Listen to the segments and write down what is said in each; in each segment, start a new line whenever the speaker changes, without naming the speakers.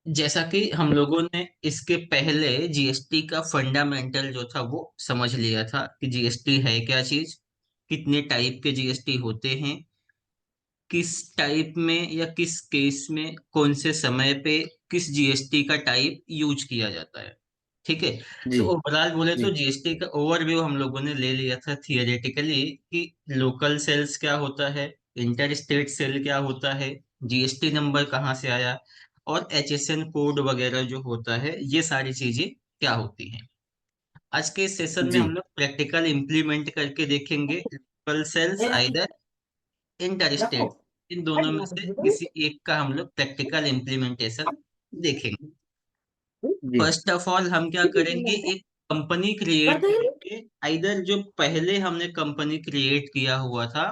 जैसा कि हम लोगों ने इसके पहले जीएसटी का फंडामेंटल जो था वो समझ लिया था कि जीएसटी है क्या चीज, कितने टाइप के जीएसटी होते हैं, किस टाइप में या किस केस में कौन से समय पे किस जीएसटी का टाइप यूज किया जाता है। ठीक है।
जी
तो ओवरऑल बोले तो
जी
जीएसटी का ओवरव्यू हम लोगों ने ले लिया था थियोरेटिकली कि लोकल सेल्स क्या होता है, इंटर स्टेट सेल क्या होता है, जीएसटी नंबर कहाँ से आया, और एचएसएन कोड वगैरह जो होता है, ये सारी चीजें क्या होती हैं। आज के इस सेशन में
जी
हम लोग प्रैक्टिकल इम्प्लीमेंट करके देखेंगे local sales either interstate, इन दोनों में से किसी एक का हम लोग प्रैक्टिकल इम्प्लीमेंटेशन देखेंगे।
जी
फर्स्ट ऑफ ऑल हम क्या करेंगे, एक कंपनी क्रिएट करेंगे, आइदर जो पहले हमने कंपनी क्रिएट किया हुआ था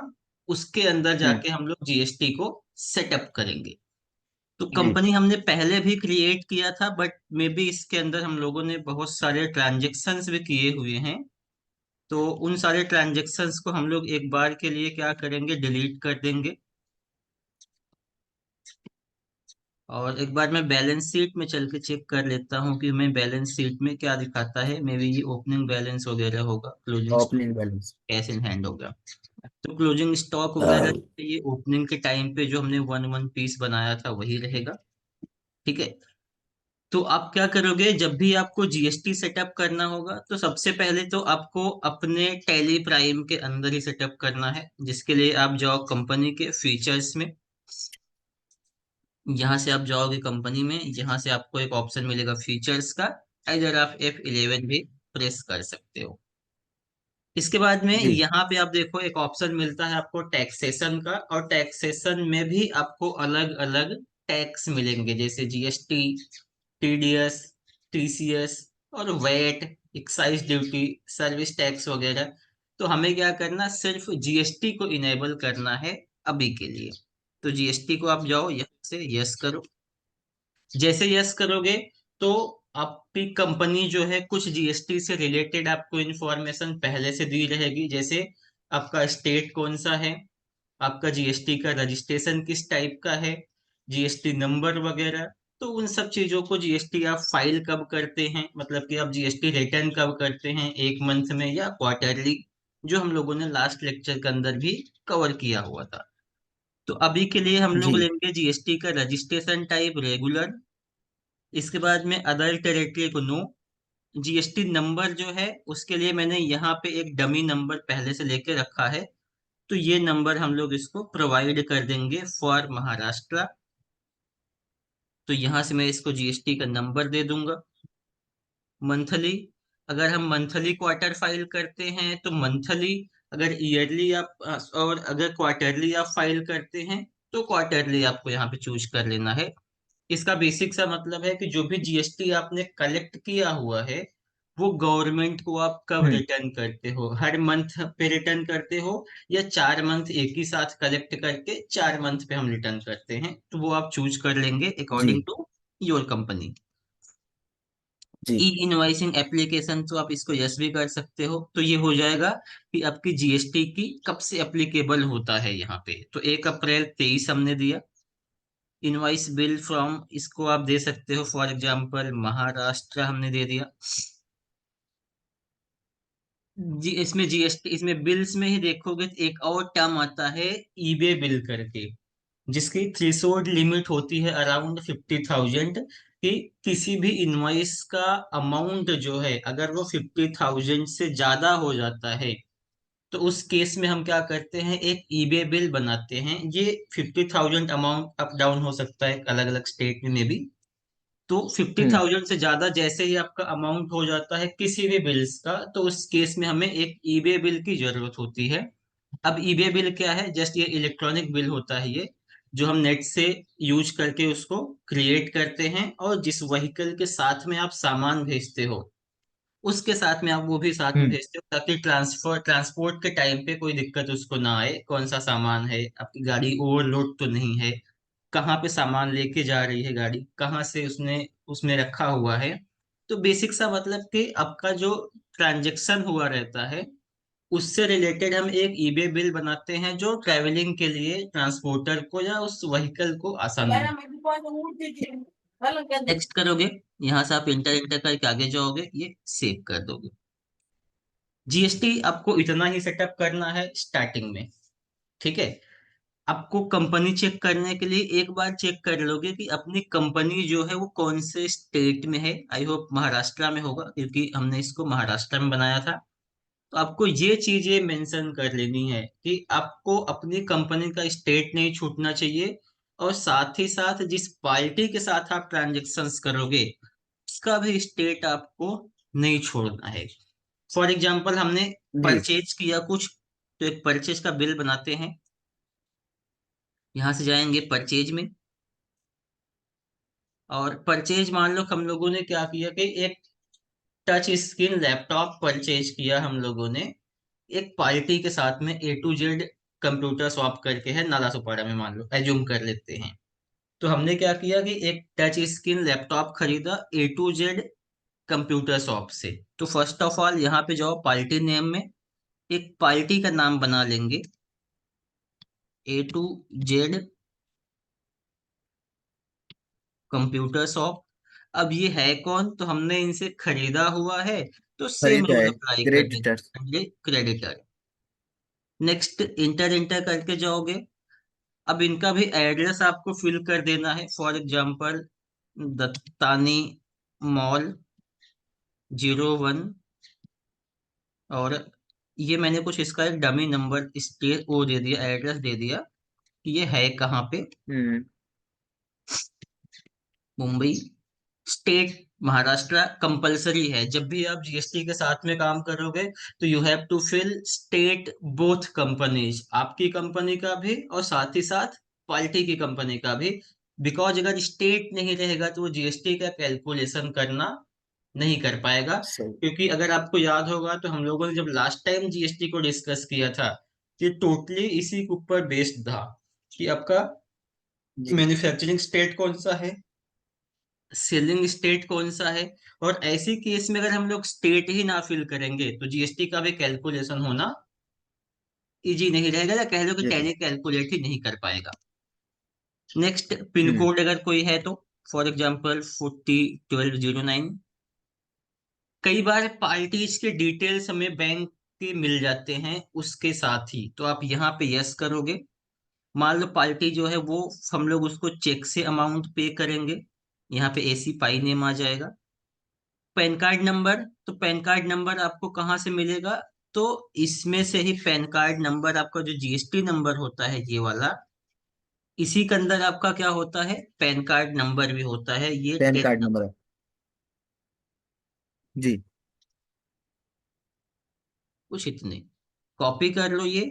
उसके अंदर
हम्म
जाके हम लोग जीएसटी को सेटअप करेंगे। तो
जी
कंपनी हमने पहले भी क्रिएट किया था बट मे बी इसके अंदर हम लोगों ने बहुत सारे ट्रांजेक्शन्स भी किए हुए हैं। तो उन सारे ट्रांजेक्शन्स को हम लोग एक बार के लिए क्या करेंगे, डिलीट कर देंगे। और एक बार मैं बैलेंस शीट में चल के चेक कर लेता हूँ कि मैं बैलेंस शीट में क्या दिखाता है। मे बी ये ओपनिंग बैलेंस वगैरह होगा, closing stock,
opening balance.
Cash in hand होगा। तो क्लोजिंग स्टॉक वगैरह ये ओपनिंग के टाइम पे जो हमने वन वन पीस बनाया था वही रहेगा। ठीक है। तो आप क्या करोगे, जब भी आपको जीएसटी सेटअप करना होगा तो सबसे पहले तो आपको अपने टैली प्राइम के अंदर ही सेटअप करना है, जिसके लिए आप जाओ कंपनी के फीचर्स में। यहाँ से आप जाओगे कंपनी में, यहाँ से आपको एक ऑप्शन मिलेगा फीचर्स का, इधर आप F11 भी प्रेस कर सकते हो। इसके बाद में
जी
यहाँ पे आप देखो एक ऑप्शन मिलता है आपको टैक्सेशन का, और टैक्सेशन में भी आपको अलग अलग टैक्स मिलेंगे, जैसे जीएसटी, टीडीएस, टीसीएस और VAT, excise duty, service tax वगैरह। तो हमें क्या करना, सिर्फ जीएसटी को इनेबल करना है अभी के लिए। तो जीएसटी को आप जाओ यहाँ से यस करो। जैसे यस करोगे तो आपकी कंपनी जो है कुछ जीएसटी से रिलेटेड आपको इंफॉर्मेशन पहले से दी रहेगी, जैसे आपका स्टेट कौन सा है, आपका जीएसटी का रजिस्ट्रेशन किस टाइप का है, जीएसटी नंबर वगैरह। तो उन सब चीजों को, जीएसटी आप फाइल कब करते हैं, मतलब कि आप जीएसटी रिटर्न कब करते हैं, एक मंथ में या क्वार्टरली, जो हम लोगों ने लास्ट लेक्चर के अंदर भी कवर किया हुआ था। तो अभी के लिए हम लोग
जी
लेंगे जीएसटी का रजिस्ट्रेशन टाइप रेगुलर। इसके बाद में अदर टेरिटरी को नो। जीएसटी नंबर जो है उसके लिए मैंने यहाँ पे एक डमी नंबर पहले से लेके रखा है, तो ये नंबर हम लोग इसको प्रोवाइड कर देंगे फॉर महाराष्ट्र। तो यहाँ से मैं इसको जीएसटी का नंबर दे दूंगा। मंथली, अगर हम मंथली क्वार्टर फाइल करते हैं तो मंथली, अगर ईयरली आप और अगर क्वार्टरली आप फाइल करते हैं तो क्वार्टरली आपको यहाँ पे चूज कर लेना है। इसका बेसिक सा मतलब है कि जो भी जीएसटी आपने कलेक्ट किया हुआ है वो गवर्नमेंट को आप कब
हम्म
रिटर्न करते हो, हर मंथ पे रिटर्न करते हो, या 4 मंथ एक ही साथ कलेक्ट करके 4 मंथ पे हम रिटर्न करते हैं, तो वो आप चूज कर लेंगे अकॉर्डिंग
जी
टू योर कंपनी। ई
जी
इनवॉइसिंग एप्लीकेशन, तो आप इसको यस भी कर सकते हो। तो ये हो जाएगा कि आपकी जीएसटी की कब से एप्लीकेबल होता है यहाँ पे। तो 1 अप्रैल 23 हमने दिया। इनवॉइस बिल फ्रॉम, इसको आप दे सकते हो, फॉर एग्जांपल महाराष्ट्र हमने दे दिया। जी, इसमें जीएसटी, इसमें बिल्स में ही देखोगे तो एक और टर्म आता है ईबे बिल करके, जिसकी थ्रेशोल्ड लिमिट होती है अराउंड 50,000, कि किसी भी इनवॉइस का अमाउंट जो है अगर वो 50,000 से ज्यादा हो जाता है तो उस केस में हम क्या करते हैं, एक ईबे बिल बनाते हैं। ये 50,000 अमाउंट अप डाउन हो सकता है अलग अलग स्टेट में भी। तो फिफ्टी
हम्म
थाउजेंड से ज्यादा जैसे ही आपका अमाउंट हो जाता है किसी भी बिल्स का, तो उस केस में हमें एक ईबे बिल की जरूरत होती है। अब ईबे बिल क्या है, जस्ट ये इलेक्ट्रॉनिक बिल होता है ये, जो हम नेट से यूज करके उसको क्रिएट करते हैं, और जिस व्हीकल के साथ में आप सामान भेजते हो उसके साथ में आप वो भी साथ में
हम्म
भेजते हो, ताकि ट्रांसपोर्ट के टाइम पे कोई दिक्कत उसको ना आए, कौन सा सामान है, आपकी गाड़ी ओवरलोड तो नहीं है, कहाँ पे सामान लेके जा रही है गाड़ी, कहाँ से उसने उसमें रखा हुआ है। तो बेसिक सा मतलब कि आपका जो ट्रांजैक्शन हुआ रहता है उससे रिलेटेड हम एक ईबे बिल बनाते हैं, जो ट्रैवलिंग के लिए ट्रांसपोर्टर को या उस व्हीकल को आसान बना। नेक्स्ट करोगे, यहाँ से आप इंटर इंटर करके आगे जाओगे, ये सेव कर दोगे। जीएसटी आपको इतना ही सेटअप करना है स्टार्टिंग में, ठीक है। आपको कंपनी चेक करने के लिए एक बार चेक कर लोगे कि अपनी कंपनी जो है वो कौन से स्टेट में है। आई होप महाराष्ट्र में होगा, क्योंकि हमने इसको महाराष्ट्र में बनाया था। तो आपको ये चीजें मेंशन कर लेनी है कि आपको अपनी कंपनी का स्टेट नहीं छूटना चाहिए, और साथ ही साथ जिस पार्टी के साथ आप ट्रांजेक्शन्स करोगे उसका भी स्टेट आपको नहीं छोड़ना है। फॉर एग्जाम्पल हमने
जी
परचेज किया कुछ, तो एक परचेज का बिल बनाते हैं। यहाँ से जाएंगे परचेज में, और परचेज मान लो हम लोगों ने क्या किया कि एक टच स्क्रीन लैपटॉप परचेज किया हम लोगों ने एक पार्टी के साथ में, A to Z computer shop करके है नाला सुपारा में, मान लो एज्यूम कर लेते हैं। तो हमने क्या किया कि एक टच स्क्रीन लैपटॉप खरीदा A to Z computer shop से। तो फर्स्ट ऑफ ऑल यहाँ पे जाओ, पार्टी नेम में एक पार्टी का नाम बना लेंगे, A to Z computer shop. अब ये है कौन, तो हमने इनसे खरीदा हुआ है, तो सेम
खरीदा
रूल
है,
अप्लाई कर
क्रेडिटर।
देंगे, क्रेडिटर। नेक्स्ट इंटर इंटर करके जाओगे। अब इनका भी एड्रेस आपको फिल कर देना है। फॉर एग्जांपल दत्तानी मॉल 01, और ये मैंने कुछ इसका एक डमी नंबर स्टेट वो दे दिया, एड्रेस दे दिया कि ये है कहाँ पे।
हम्म।
मुंबई। स्टेट महाराष्ट्र। कंपलसरी है जब भी आप जीएसटी के साथ में काम करोगे, तो you have to fill state both companies, आपकी कंपनी का भी और साथ ही साथ पार्टी की कंपनी का भी। बिकॉज अगर स्टेट नहीं रहेगा तो वो जीएसटी का कैलकुलेशन करना नहीं कर पाएगा।
सही।
क्योंकि अगर आपको याद होगा तो हम लोगों ने जब लास्ट टाइम जीएसटी को डिस्कस किया था, ये टोटली इसी के ऊपर बेस्ड था कि आपका
जी
मैन्युफैक्चरिंग स्टेट कौन सा है, सेलिंग स्टेट कौन सा है। और ऐसी केस में अगर हम लोग स्टेट ही ना फिल करेंगे तो जीएसटी का भी कैलकुलेशन होना इजी नहीं रहेगा, या कह लो कि
जी।
टैली कैलकुलेट ही नहीं कर पाएगा। नेक्स्ट पिन
हम्म।
कोड अगर कोई है तो, फॉर एग्जांपल 401209। कई बार पार्टीज के डिटेल्स हमें बैंक के मिल जाते हैं उसके साथ ही, तो आप यहाँ पे यस करोगे। मान लो पार्टी जो है वो हम लोग उसको चेक से अमाउंट पे करेंगे, यहाँ पे एसी पाई नेम आ जाएगा। पैन कार्ड नंबर, तो पैन कार्ड नंबर आपको कहाँ से मिलेगा, तो इसमें से ही पैन कार्ड नंबर, आपका जो जीएसटी नंबर होता है ये वाला, इसी के अंदर आपका क्या होता है, पैन कार्ड नंबर भी होता है, ये
पैन
10
कार्ड
नंबर।
नंबर है। जी
कुछ इतने कॉपी कर लो ये,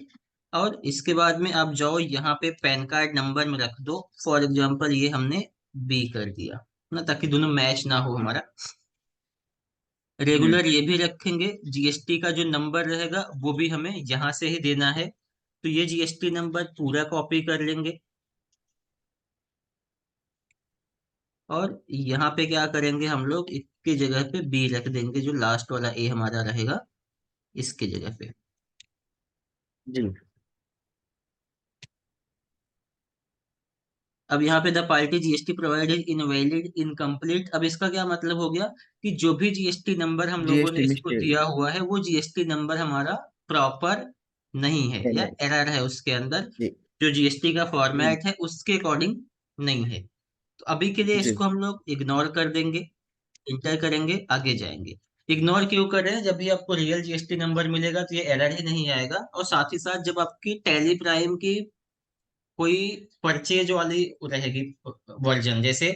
और इसके बाद में आप जाओ यहाँ पे पैन कार्ड नंबर में रख दो। फॉर एग्जांपल ये हमने बी कर दिया ना, ताकि दोनों मैच ना हो हमारा।
हम्म।
रेगुलर ये भी रखेंगे, जीएसटी का जो नंबर रहेगा वो भी हमें यहाँ से ही देना है, तो ये जीएसटी नंबर पूरा कॉपी कर लेंगे। और यहाँ पे क्या करेंगे हम लोग, इसकी जगह पे बी रख देंगे, जो लास्ट वाला ए हमारा रहेगा इसके जगह पे।
जी
अब यहाँ पे the party GST provided invalid incomplete, अब इसका क्या मतलब हो गया कि जो भी जीएसटी नंबर हम लोगों ने
जीएसटी
इसको
मिस्टेक
दिया हुआ है वो जीएसटी नंबर हमारा प्रॉपर नहीं है,
है
या
नहीं।
एरर है उसके अंदर,
जी।
जो जीएसटी का
हम्म।
फॉर्मेट है उसके अकॉर्डिंग नहीं है। तो अभी के लिए
जी
इसको हम लोग इग्नोर कर देंगे, इंटर करेंगे, आगे जाएंगे। इग्नोर क्यों कर रहे हैं, जब भी आपको रियल जीएसटी नंबर मिलेगा तो ये एरर ही नहीं आएगा। और साथ ही साथ जब आपकी टैली प्राइम की कोई परचेज वाली रहेगी वर्जन, जैसे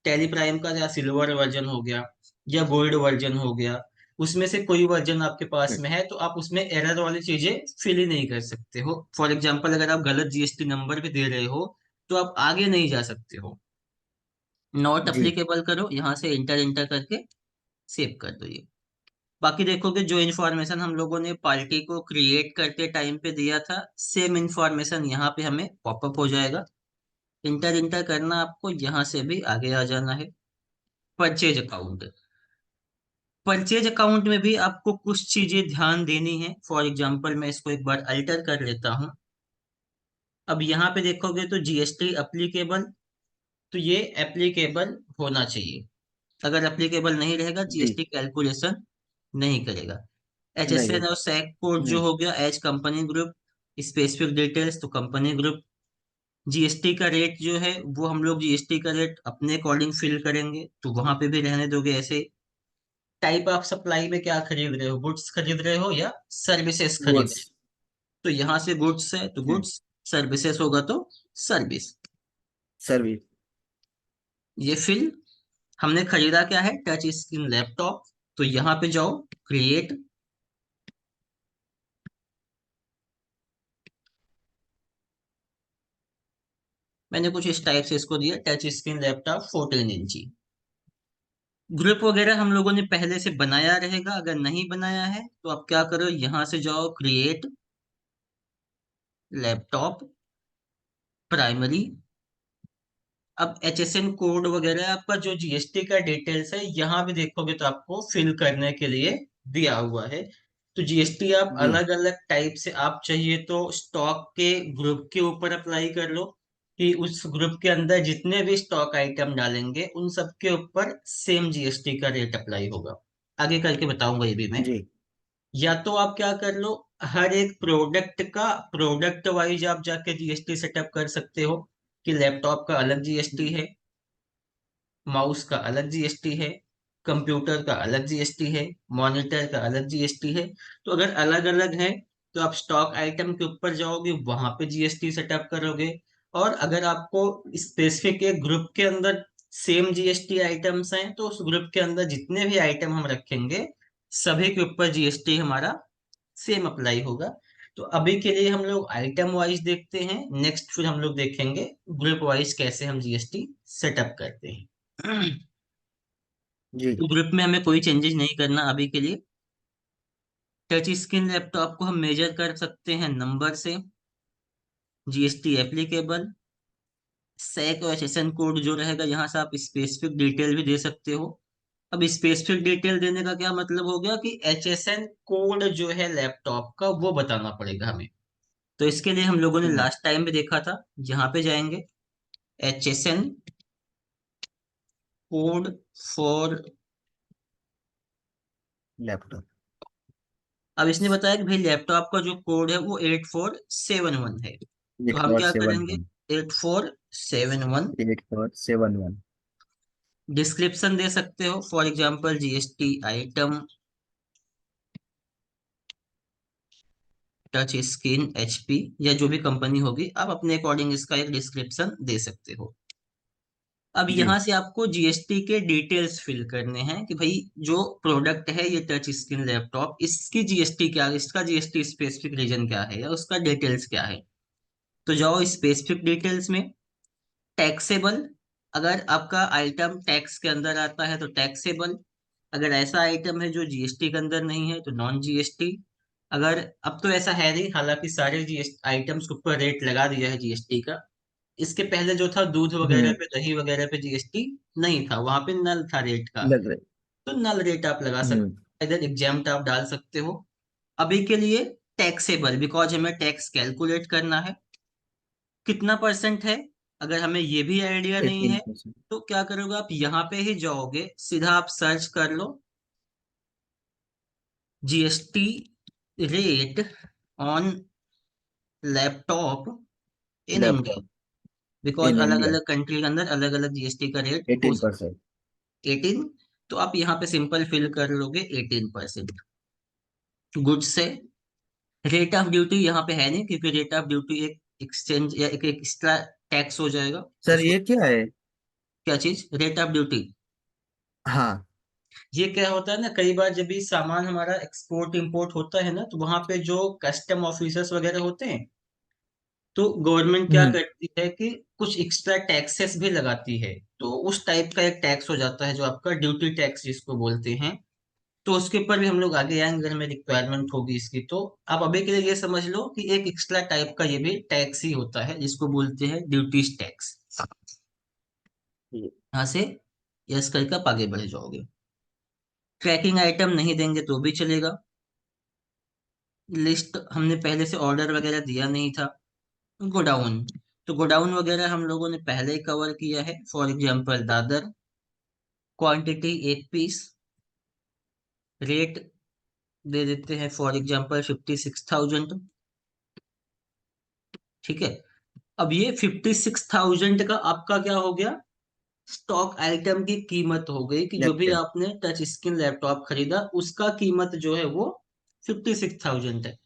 टैली प्राइम का या सिल्वर वर्जन हो गया या गोल्ड वर्जन हो गया, उसमें से कोई वर्जन आपके पास में है, तो आप उसमें एरर वाली चीजें फिल ही नहीं कर सकते हो। फॉर एग्जांपल अगर आप गलत जीएसटी नंबर भी दे रहे हो तो आप आगे नहीं जा सकते हो। नॉट
जी
अप्लीकेबल करो, यहाँ से इंटर इंटर करके सेव कर दो ये। बाकी देखोगे जो इन्फॉर्मेशन हम लोगों ने पार्टी को क्रिएट करते टाइम पे दिया था, सेम इन्फॉर्मेशन यहाँ पे हमें पॉपअप हो जाएगा। इंटर इंटर करना, आपको यहाँ से भी आगे आ जाना है। परचेज अकाउंट, परचेज अकाउंट में भी आपको कुछ चीजें ध्यान देनी है। फॉर एग्जांपल मैं इसको एक बार अल्टर कर लेता हूँ। अब यहाँ पे देखोगे तो जीएसटी अप्लीकेबल, तो ये एप्लीकेबल होना चाहिए। अगर एप्लीकेबल नहीं रहेगा,
जी।
जीएसटी कैलकुलेशन नहीं करेगा।
नहीं
एचएसएन
होगा।
और सैक कोड जो
हम्म।
हो गया, as company group, specific details तो कंपनी ग्रुप। जीएसटी का रेट जो है वो हम लोग जीएसटी का रेट अपने अकॉर्डिंग फिल करेंगे, तो वहां पे भी रहने दोगे ऐसे। टाइप ऑफ सप्लाई में क्या खरीद रहे हो, गुड्स खरीद रहे हो या सर्विसेज खरीद रहे
गुड्स।
हो? तो यहाँ से गुड्स है तो
हम्म।
गुड्स, सर्विसेज होगा तो सर्विस।
सर्विस।
ये फिल, हमने खरीदा क्या है, टच स्क्रीन लैपटॉप। तो यहाँ पे जाओ, क्रिएट। मैंने कुछ इस टाइप से इसको दिया, टच स्क्रीन लैपटॉप 14 इंची। ग्रुप वगैरह हम लोगों ने पहले से बनाया रहेगा, अगर नहीं बनाया है तो आप क्या करो, यहाँ से जाओ, क्रिएट लैपटॉप प्राइमरी। अब एचएसएन कोड वगैरह आपका जो जीएसटी का डिटेल्स है, यहाँ भी देखोगे तो आपको फिल करने के लिए दिया हुआ है। तो जीएसटी आप
जी।
अलग अलग टाइप से, आप चाहिए तो स्टॉक के ग्रुप के ऊपर अप्लाई कर लो, कि उस ग्रुप के अंदर जितने भी स्टॉक आइटम डालेंगे उन सब के ऊपर सेम जीएसटी का रेट अप्लाई होगा। आगे करके बताऊंगा ये भी मैं।
जी।
या तो आप क्या कर लो, हर एक प्रोडक्ट का प्रोडक्ट वाइज आप जाके जीएसटी सेटअप कर सकते हो, कि लैपटॉप का अलग जीएसटी है, माउस का अलग जीएसटी है, कंप्यूटर का अलग जीएसटी है, मॉनिटर का अलग जीएसटी है। तो अगर अलग अलग है तो आप स्टॉक आइटम के ऊपर जाओगे, वहां पे जीएसटी सेटअप करोगे। और अगर आपको स्पेसिफिक एक ग्रुप के अंदर सेम जीएसटी आइटम्स हैं, तो उस ग्रुप के अंदर जितने भी आइटम हम रखेंगे सभी के ऊपर जीएसटी हमारा सेम अप्लाई होगा। तो अभी के लिए हम लोग आइटम वाइज देखते हैं, नेक्स्ट फिर हम लोग देखेंगे ग्रुप वाइज कैसे हम जीएसटी सेटअप करते हैं।
जी।
तो ग्रुप में हमें कोई चेंजेस नहीं करना अभी के लिए। टच स्क्रीन लैपटॉप को हम मेजर कर सकते हैं नंबर से, जीएसटी एप्लीकेबल। सैक और एसएसएन कोड जो रहेगा, यहाँ से आप स्पेसिफिक डिटेल भी दे सकते हो। अब स्पेसिफिक डिटेल देने का क्या मतलब हो गया, कि एचएसएन कोड जो है लैपटॉप का वो बताना पड़ेगा हमें। तो इसके लिए हम लोगों ने
हम्म।
लास्ट टाइम भी देखा था, यहाँ पे जाएंगे, एचएसएन कोड फॉर।
लैपटॉप।
अब इसने बताया कि भाई लैपटॉप का जो कोड है वो 8471 है। तो
एट
हम
फोर
क्या
सेवन
करेंगे,
वन
8471।
8471।
डिस्क्रिप्शन दे सकते हो, for example GST item, touch screen HP, या जो भी कंपनी होगी आप अपने अकॉर्डिंग इसका एक डिस्क्रिप्शन दे सकते हो। अब
जी।
यहाँ से आपको जीएसटी के डिटेल्स फिल करने हैं, कि भाई जो प्रोडक्ट है ये टच स्क्रीन लैपटॉप, इसकी जीएसटी क्या है, इसका जीएसटी स्पेसिफिक रीजन क्या है, या उसका डिटेल्स क्या है। तो जाओ स्पेसिफिक डिटेल्स में, टैक्सेबल। अगर आपका आइटम टैक्स के अंदर आता है तो टैक्सेबल। अगर ऐसा आइटम है जो जीएसटी के अंदर नहीं है तो नॉन जीएसटी। अगर, अब तो ऐसा है नहीं, हालांकि सारे जीएसटी आइटम्स के ऊपर रेट लगा दिया है जीएसटी का। इसके पहले जो था, दूध वगैरह
हम्म।
पे, दही वगैरह पे जीएसटी नहीं था, वहां पे नल था रेट का।
लग रहे।
तो नल रेट आप लगा सकते
हम्म।
हो, इधर एग्जाम्प्ट आप डाल सकते हो। अभी के लिए टैक्सेबल, बिकॉज हमें टैक्स कैलकुलेट करना है। कितना परसेंट है, अगर हमें ये भी आइडिया नहीं है
18%।
तो क्या करोगे, आप यहाँ पे ही जाओगे, सीधा आप सर्च कर लो, GST rate on laptop in India.
Laptop
because
इन
अलग
इंडिया।
अलग कंट्री के अंदर अलग अलग जीएसटी का रेट हो
18%।
सकता है। 18। तो आप यहाँ पे सिंपल फिल कर लोगे 18%। गुड्स से रेट ऑफ ड्यूटी यहाँ पे है नहीं, क्योंकि रेट ऑफ ड्यूटी एक एक्सचेंज या एक एक्स्ट्रा टैक्स हो जाएगा
सर
उसको।
ये क्या है?
क्या चीज, रेट ऑफ ड्यूटी?
हाँ।
ये क्या होता है ना, कई बार जब भी सामान हमारा एक्सपोर्ट इंपोर्ट होता है ना, तो वहां पे जो कस्टम ऑफिसर्स वगैरह होते हैं, तो गवर्नमेंट क्या
हम्म।
करती है कि कुछ एक्स्ट्रा टैक्सेस भी लगाती है। तो उस टाइप का एक टैक्स हो जाता है जो आपका ड्यूटी टैक्स जिसको बोलते हैं। तो उसके ऊपर भी हम लोग आगे आएंगे, अगर हमें रिक्वायरमेंट होगी इसकी। तो आप अभी के लिए ये समझ लो कि एक एक्स्ट्रा टाइप का ये भी टैक्स ही होता है, जिसको बोलते हैं ड्यूटीज टैक्स।
ये।
यहाँ से यस करके आप आगे बढ़ जाओगे। ट्रैकिंग आइटम नहीं देंगे तो भी चलेगा। लिस्ट हमने पहले से ऑर्डर वगैरह दिया नहीं था, गोडाउन। तो गोडाउन वगैरह हम लोगों ने पहले ही कवर किया है। For example Dadar, quantity 1 piece, rate दे देते हैं फॉर एग्जांपल 56,000। ठीक है। अब ये 56,000 का आपका क्या हो गया, स्टॉक आइटम की कीमत हो गई, कि जो भी
कैपिटल।
आपने टच स्क्रीन लैपटॉप खरीदा उसका कीमत जो है वो 56,000 है।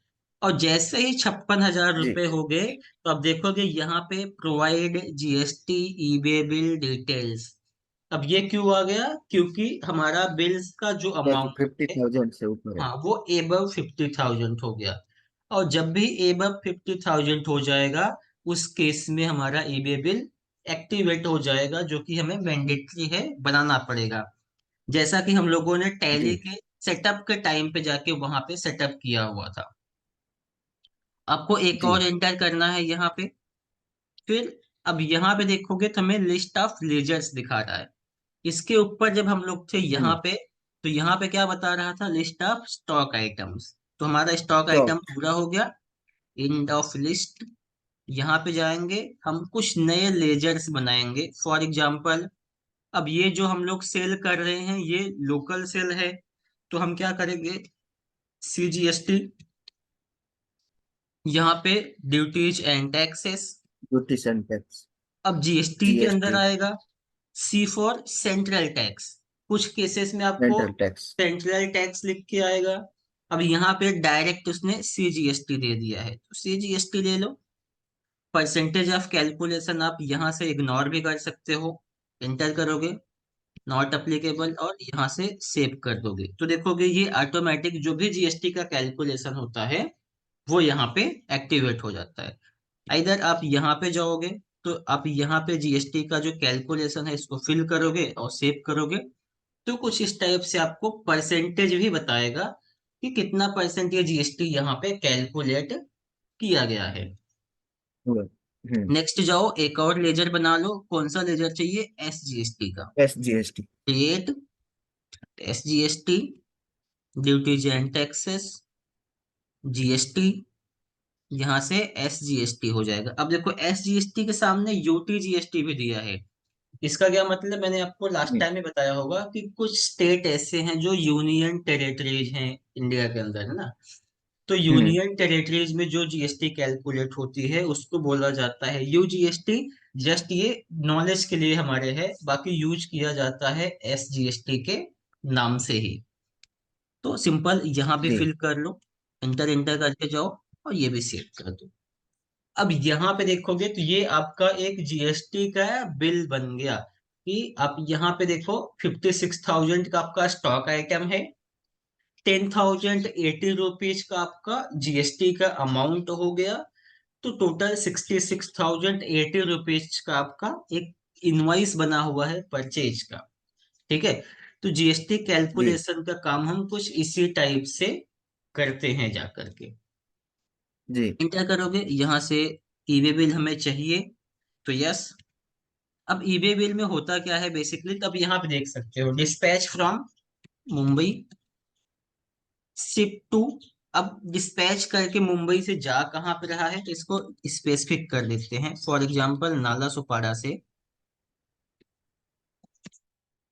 और जैसे ही 56,000 रुपए
जी
हो गए, तो आप देखोगे यहाँ पे provide GST eBay bill details. अब ये क्यों आ गया, क्योंकि हमारा बिल्स का जो
क्योंकि
अमाउंट
फिफ्टी
है,
थाउजेंड से ऊपर है।
हाँ, वो एबव 50,000 हो गया। और जब भी एबव 50,000 हो जाएगा, उस केस में हमारा ईबे बिल एक्टिवेट हो जाएगा, जो कि हमें मैंडेटरी है, बनाना पड़ेगा। जैसा कि हम लोगों ने टैली
जी
के सेटअप के टाइम पे जाके वहां पे सेटअप किया हुआ था। आपको एक
जी
और एंटर करना है यहाँ पे। फिर अब यहाँ पे देखोगे तो हमें लिस्ट ऑफ लेजर्स दिखा रहा है। इसके ऊपर जब हम लोग थे यहाँ
हम्म।
पे, तो यहाँ पे क्या बता रहा था, लिस्ट ऑफ स्टॉक आइटम्स। तो हमारा स्टॉक आइटम
स्टॉक।
पूरा हो गया। एंड ऑफ लिस्ट, यहाँ पे जाएंगे, हम कुछ नए लेजर्स बनाएंगे। फॉर एग्जाम्पल, अब ये जो हम लोग सेल कर रहे हैं ये लोकल सेल है, तो हम क्या करेंगे, CGST, यहाँ पे duties and taxes.
Duties and tax.
अब जीएसटी के अंदर
जीएसटी।
आएगा C फॉर सेंट्रल टैक्स। कुछ केसेस में आपको
रेंटल टैक्स।
सेंट्रल टैक्स लिख के आएगा। अब यहाँ पे डायरेक्ट उसने CGST दे दिया है, तो CGST ले लो। परसेंटेज ऑफ कैलकुलेशन आप यहाँ से इग्नोर भी कर सकते हो, एंटर करोगे, नॉट अप्लीकेबल, और यहाँ से सेव कर दोगे, तो देखोगे ये ऑटोमेटिक जो भी जीएसटी का कैलकुलेशन होता है वो यहाँ पे एक्टिवेट हो जाता है। इधर आप यहाँ पे जाओगे, तो आप यहाँ पे जीएसटी का जो कैलकुलेशन है इसको फिल करोगे और सेव करोगे, तो कुछ इस टाइप से आपको परसेंटेज भी बताएगा कि कितना परसेंट ये जीएसटी यहाँ पे कैलकुलेट किया गया है।
हुआ। हम्म।
नेक्स्ट जाओ, एक और लेजर बना लो। कौन सा लेजर चाहिए, SGST का।
S G S T.
Create SGST, duties and taxes, GST, यहाँ से SGST हो जाएगा। अब देखो SGST के सामने UTGST भी दिया है। इसका क्या मतलब, मैंने आपको लास्ट टाइम में बताया होगा कि कुछ स्टेट ऐसे हैं जो यूनियन टेरिटरीज हैं इंडिया के अंदर, है ना। तो
हम्म।
यूनियन टेरिटरीज में जो जीएसटी कैलकुलेट होती है उसको बोला जाता है UGST। जस्ट ये नॉलेज के लिए हमारे है, बाकी यूज किया जाता है SGST के नाम से ही। तो सिंपल यहाँ भी
जी
फिल कर लो, एंटर एंटर करके जाओ, और ये भी सेव कर दो। अब यहाँ पे देखोगे तो ये आपका एक जीएसटी का बिल बन गया, कि आप यहाँ पे देखो 56,000 का आपका स्टॉक आइटम है, 10,080 रुपीज का आपका जीएसटी का अमाउंट हो गया, तो टोटल 66,080 रुपीज का आपका एक इनवॉइस बना हुआ है परचेज का। ठीक है। तो जीएसटी
जी
कैलकुलेशन का काम हम कुछ इसी टाइप से करते हैं जा करके।
जी।
इंटर करोगे यहाँ से, ईवे बिल हमें चाहिए, तो यस। अब ईबे बिल में होता क्या है बेसिकली, तब यहाँ पे देख सकते हो, dispatch from Mumbai, ship to. अब डिस्पैच करके मुंबई से जा कहाँ पे रहा है, तो इसको स्पेसिफिक कर देते हैं। फॉर एग्जांपल नाला सुपारा से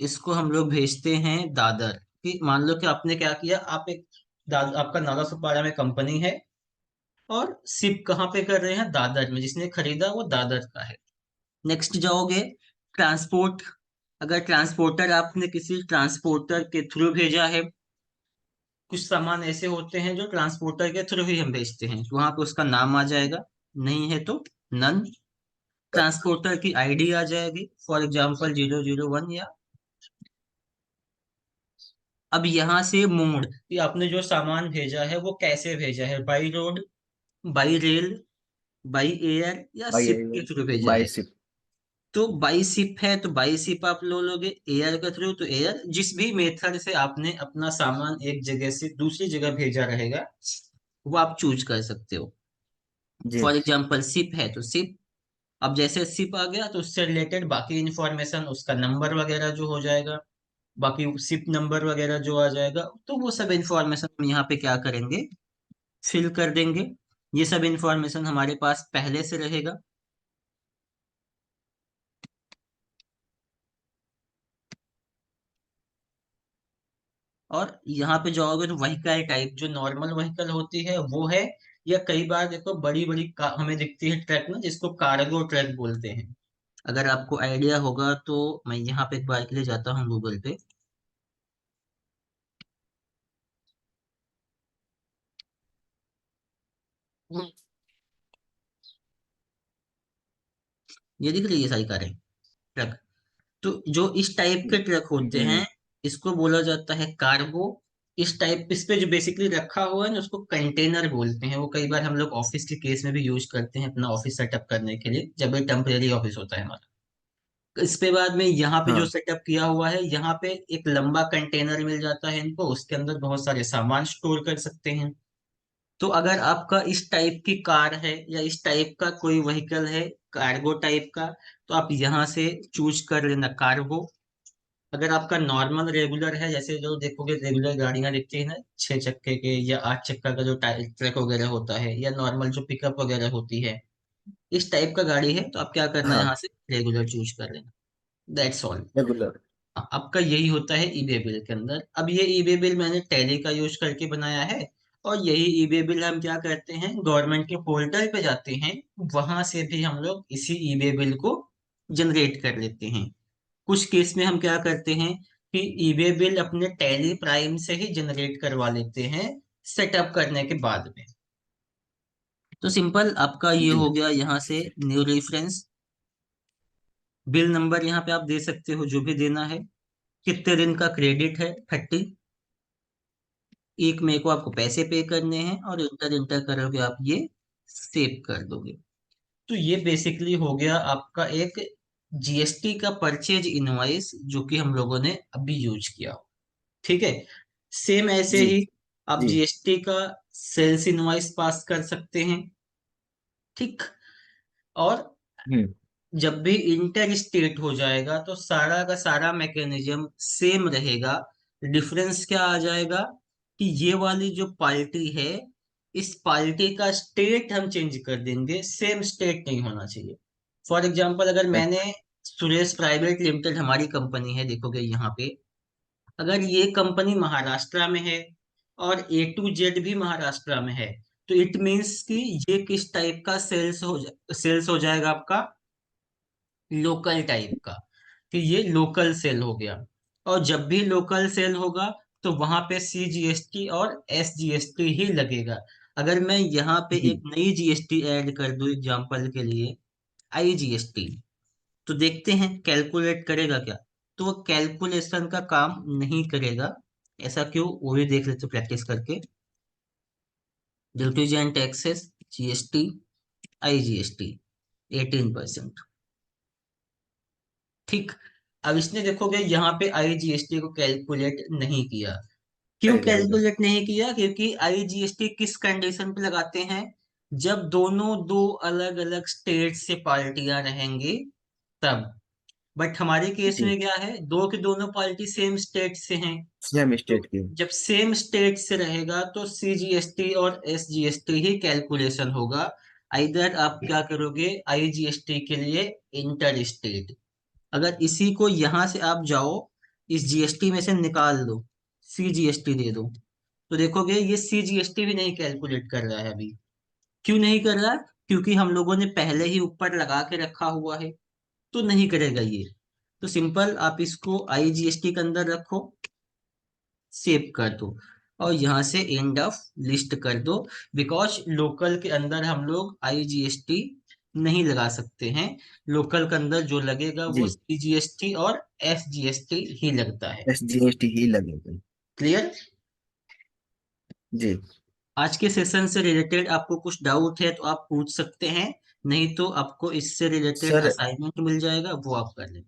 इसको हम लोग भेजते हैं दादर। कि मान लो कि आपने क्या किया, आप एक आपका नाला सुपारा में कंपनी है, और शिप कहाँ पे कर रहे हैं, दादर में, जिसने खरीदा वो दादर का है। नेक्स्ट जाओगे, ट्रांसपोर्ट। अगर ट्रांसपोर्टर, आपने किसी ट्रांसपोर्टर के थ्रू भेजा है, कुछ सामान ऐसे होते हैं जो ट्रांसपोर्टर के थ्रू ही हम भेजते हैं, तो वहां पे उसका नाम आ जाएगा, नहीं है तो नन। ट्रांसपोर्टर की आईडी आ जाएगी, फॉर एग्जांपल 001 या। अब यहाँ से मोड, कि आपने जो सामान भेजा है वो कैसे भेजा है, by road, by rail, by air, या
बाई
शिप के थ्रू भेजा
बाई
है।
शिप।
तो बाई शिप है तो बाई शिप आप लो लोगे, एयर के थ्रू तो एयर, जिस भी मेथड से आपने अपना सामान एक जगह से दूसरी जगह भेजा रहेगा वो आप चूज कर सकते हो।
जी
फॉर एग्जाम्पल शिप है तो शिप। अब जैसे शिप आ गया तो उससे रिलेटेड बाकी इंफॉर्मेशन, उसका नंबर वगैरह जो हो जाएगा, बाकी शिप नंबर वगैरह जो आ जाएगा, तो वो सब इंफॉर्मेशन हम यहाँ पे क्या करेंगे, फिल कर देंगे। ये सब इंफॉर्मेशन हमारे पास पहले से रहेगा। और यहाँ पे जाओगे तो व्हीकल टाइप जो नॉर्मल व्हीकल होती है वो है, या कई बार देखो बड़ी बड़ी हमें दिखती है ट्रक ना, जिसको कार्गो ट्रक बोलते हैं। अगर आपको आइडिया होगा तो मैं यहाँ पे एक बार के लिए जाता हूँ गूगल पे। ये दिख रही है सारी कारें, ट्रक। तो जो इस टाइप के ट्रक होते हैं,
हम्म।
इसको बोला जाता है कार्गो। इस टाइप इस पे जो बेसिकली रखा हुआ है ना, उसको कंटेनर बोलते हैं। वो कई बार हम लोग ऑफिस के केस में भी यूज करते हैं अपना ऑफिस सेटअप करने के लिए, जब ये टेम्परेरी ऑफिस होता है हमारा। इस पे बाद में यहाँ पे जो
हाँ
सेटअप किया हुआ है, यहाँ पे एक लंबा कंटेनर मिल जाता है इनको, उसके अंदर बहुत सारे सामान स्टोर कर सकते हैं। तो अगर आपका इस टाइप की कार है या इस टाइप का कोई व्हीकल है, कार्गो टाइप का, तो आप यहाँ से चूज कर लेना कार्गो। अगर आपका नॉर्मल रेगुलर है, जैसे जो देखोगे रेगुलर गाड़ियां दिखती है ना, 6 चक्के के या 8 चक्का का जो ट्रक वगैरह होता है, या नॉर्मल जो पिकअप वगैरह होती है, इस टाइप का गाड़ी है, तो आप क्या करना है,
हाँ।
यहाँ से रेगुलर चूज कर लेना। That's all.
रेगुलर।
आपका यही होता है ईबे बिल के अंदर। अब ये ईबे बिल मैंने टैली का यूज करके बनाया है, और यही ईबे बिल हम क्या करते हैं, गवर्नमेंट के पोर्टल पे जाते हैं, वहां से भी हम लोग इसी ईबे बिल को जनरेट कर लेते हैं। कुछ केस में हम क्या करते हैं कि ईबे बिल अपने टैली प्राइम से ही जनरेट करवा लेते हैं सेटअप करने के बाद में। तो सिंपल आपका ये
जी
हो गया, यहाँ से न्यू रेफरेंस, बिल नंबर यहाँ पे आप दे सकते हो जो भी देना है, कितने दिन का क्रेडिट है, 30, एक मई को आपको पैसे पे करने हैं, और इंटर इंटर करोगे आप ये सेव कर दोगे। तो ये बेसिकली हो गया आपका एक जीएसटी का परचेज इनवॉइस, जो कि हम लोगों ने अभी यूज किया। ठीक है। सेम ऐसे
जी
ही आप
जी।
जीएसटी का सेल्स इनवॉइस पास कर सकते हैं। ठीक। और
हम्म।
जब भी इंटर स्टेट हो जाएगा तो सारा का सारा मैकेनिज्म सेम रहेगा। डिफरेंस क्या आ जाएगा कि ये वाली जो पार्टी है, इस पार्टी का स्टेट हम चेंज कर देंगे, सेम स्टेट नहीं होना चाहिए। फॉर एग्जांपल, अगर मैंने सुरेश प्राइवेट लिमिटेड हमारी कंपनी है, देखोगे यहाँ पे, अगर ये कंपनी महाराष्ट्र में है और A to Z भी महाराष्ट्र में है, तो इट मीन्स कि ये किस टाइप का सेल्स हो जाएगा आपका, लोकल टाइप का, कि ये लोकल सेल हो गया। और जब भी लोकल सेल होगा तो वहां पे CGST और SGST ही लगेगा। अगर मैं यहाँ पे
जी
एक नई जीएसटी ऐड कर दूं एग्जांपल के लिए, IGST, तो देखते हैं कैलकुलेट करेगा क्या। तो वो कैलकुलेशन का काम नहीं करेगा। ऐसा क्यों, वो भी देख लेते प्रैक्टिस करके। Duties and taxes, GST, IGST, 18%। ठीक। अब इसने देखोगे यहाँ पे IGST को कैलकुलेट नहीं किया। क्यों
सही रहेगा।
कैलकुलेट नहीं किया? क्योंकि IGST किस कंडीशन पे लगाते हैं, जब दोनों दो अलग अलग स्टेट से पार्टियां रहेंगी तब। बट हमारे केस
जी।
में क्या है, दो की दोनों पार्टी सेम स्टेट से हैं।
सेम
तो
स्टेट की।
जब सेम स्टेट से रहेगा तो CGST और SGST ही कैलकुलेशन होगा। इधर आप क्या करोगे, IGST के लिए इंटर स्टेट। अगर इसी को यहां से आप जाओ, इस जीएसटी में से निकाल दो, CGST दे दो, तो देखोगे ये CGST भी नहीं कैलकुलेट कर रहा है अभी। क्यों नहीं कर रहा? क्योंकि हम लोगों ने पहले ही ऊपर लगा के रखा हुआ है, तो नहीं करेगा ये। तो सिंपल आप इसको IGST के अंदर रखो, सेव कर दो, और यहाँ से एंड ऑफ लिस्ट कर दो। बिकॉज लोकल के अंदर हम लोग IGST नहीं लगा सकते हैं। लोकल के अंदर जो लगेगा वो
जी।
CGST और SGST ही लगता है।
SGST ही लगेगा।
क्लियर?
जी
आज के सेशन से रिलेटेड आपको कुछ डाउट है तो आप पूछ सकते हैं, नहीं तो आपको इससे रिलेटेड
सर।
असाइनमेंट मिल जाएगा, वो आप कर लें।